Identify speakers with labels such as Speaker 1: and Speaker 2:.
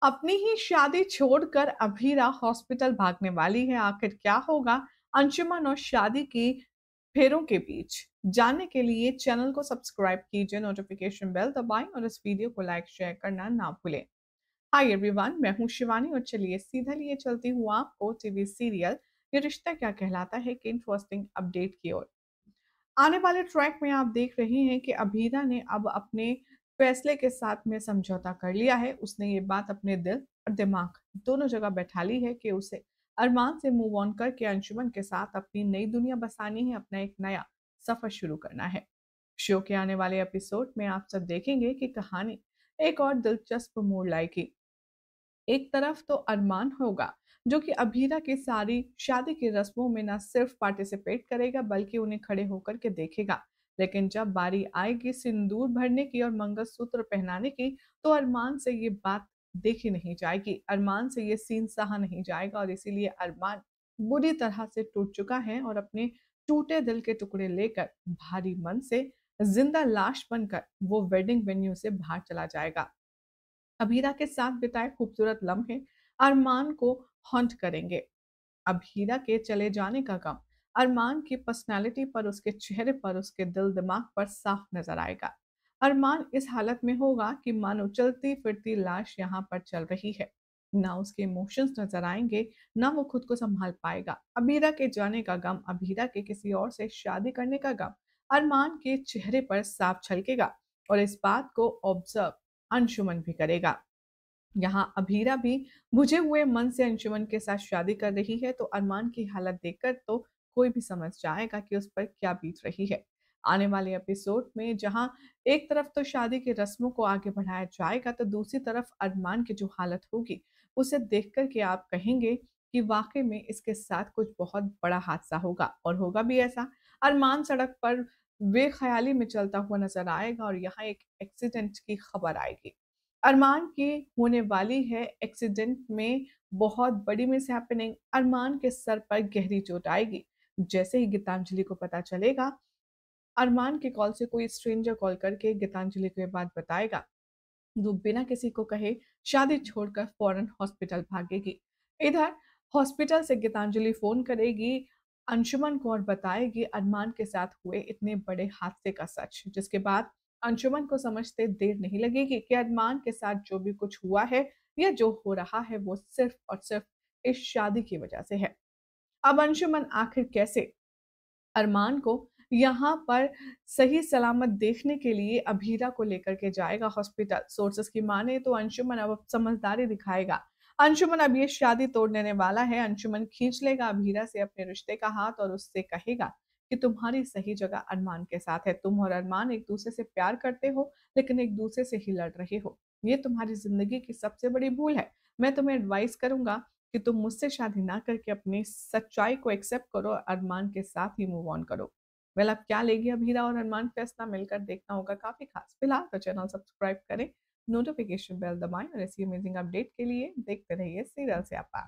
Speaker 1: अपनी ही शादी छोड़कर अभीरा हॉस्पिटल भागने वाली है। आखिर क्या होगा अंशुमन और शादी की फेरों के बीच? जानने के लिए चैनल को सब्सक्राइब कीजिए, नोटिफिकेशन बेल दबाएं और इस वीडियो को लाइक शेयर करना ना भूलें। हाय एवरीवन, मैं हूं शिवानी और चलिए सीधा लिए चलती हूँ आपको टीवी सीरियल ये रिश्ता क्या कहलाता है कि इंटरेस्टिंग अपडेट की ओर। आने वाले ट्रैक में आप देख रहे हैं कि अभीरा ने अब अपने फैसले के साथ में समझौता कर लिया है। उसने ये बात अपने दिल और दिमाग दोनों जगह बैठा ली है कि उसे अरमान से मूव ऑन करके अंशुमन के साथ अपनी नई दुनिया बसानी है, अपना एक नया सफर शुरू करना है। शो के आने वाले एपिसोड में आप सब देखेंगे कि कहानी एक और दिलचस्प मोड़ लाएगी। एक तरफ तो अरमान होगा जो कि अभीरा की सारी शादी की रस्मों में ना सिर्फ पार्टिसिपेट करेगा बल्कि उन्हें खड़े होकर के देखेगा। लेकिन जब बारी आएगी सिंदूर भरने की और मंगलसूत्र पहनाने की, तो अरमान से ये बात देखी नहीं जाएगी, अरमान से ये सीन सहा नहीं जाएगा और इसीलिए अरमान बुरी तरह से टूट चुका है और अपने टूटे दिल के टुकड़े लेकर भारी मन से जिंदा लाश बनकर वो वेडिंग वेन्यू से बाहर चला जाएगा। अभीरा के साथ बिताए खूबसूरत लम्हे अरमान को हॉन्ट करेंगे। अभीरा के चले जाने का गम अरमान की पर्सनालिटी पर, उसके चेहरे पर, उसके दिल दिमाग पर साफ नजर आएगा। अरमान इस हालत में होगा कि मानो चलती फिरती लाश यहाँ पर चल रही है। ना उसके इमोशंस नजर आएंगे, ना वो खुद को संभाल पाएगा। अभीरा के जाने का गम, अभीरा के किसी और से शादी करने का गम अरमान के चेहरे पर साफ छलकेगा और इस बात को ऑब्जर्व अंशुमन भी करेगा। यहाँ अभीरा भी बुझे हुए मन से अंशुमन के साथ शादी कर रही है, तो अरमान की हालत देखकर तो कोई भी समझ जाएगा कि उस पर क्या बीत रही है। आने वाले एपिसोड में जहाँ एक तरफ तो शादी की रस्मों को आगे बढ़ाया जाएगा, तो दूसरी तरफ अरमान की जो हालत होगी, उसे देख कर के आप कहेंगे कि वाक़ई में इसके साथ कुछ बहुत बड़ा हादसा होगा और होगा भी ऐसा। अरमान सड़क पर बेख़याली में चलता हुआ नज़र आएगा और यहाँ एक एक्सीडेंट की खबर आएगी। अरमान की होने वाली है एक्सीडेंट में बहुत बड़ी मिसहैपनिंग, अरमान के सर पर गहरी चोट आएगी। जैसे ही गीतांजलि को पता चलेगा, अरमान के कॉल से कोई स्ट्रेंजर कॉल करके गीतांजलि को ये बात बताएगा। वो बिना किसी को कहे शादी छोड़कर फौरन हॉस्पिटल भागेगी। इधर हॉस्पिटल से गीतांजलि फ़ोन करेगी अंशुमन को और बताएगी अरमान के साथ हुए इतने बड़े हादसे का सच, जिसके बाद अंशुमन को समझते देर नहीं लगेगी कि अरमान के साथ जो भी कुछ हुआ है या जो हो रहा है वो सिर्फ़ और सिर्फ़ इस शादी की वज़ह से है। अब अंशुमन आखिर कैसे अरमान को यहाँ पर सही सलामत देखने के लिए अभीरा को लेकर के जाएगा हॉस्पिटल। सोर्सेस की माने तो अंशुमन अब समझदारी दिखाएगा। अंशुमन अब ये शादी तोड़ देने वाला है। अंशुमन खींच लेगा अभीरा से अपने रिश्ते का हाथ और उससे कहेगा कि तुम्हारी सही जगह अरमान के साथ है। तुम और अरमान एक दूसरे से प्यार करते हो, लेकिन एक दूसरे से ही लड़ रहे हो। ये तुम्हारी ज़िंदगी की सबसे बड़ी भूल है। मैं तुम्हें एडवाइस करूँगा कि तुम मुझसे शादी ना करके अपनी सच्चाई को एक्सेप्ट करो और अरमान के साथ ही मूव ऑन करो। वेल, अब क्या लेगी अभीरा और अरमान फैसला, मिलकर देखना होगा काफ़ी खास। फिलहाल तो चैनल सब्सक्राइब करें, नोटिफिकेशन बेल दबाएँ और ऐसी अमेजिंग अपडेट के लिए देखते रहिए सीरियल स्यापा।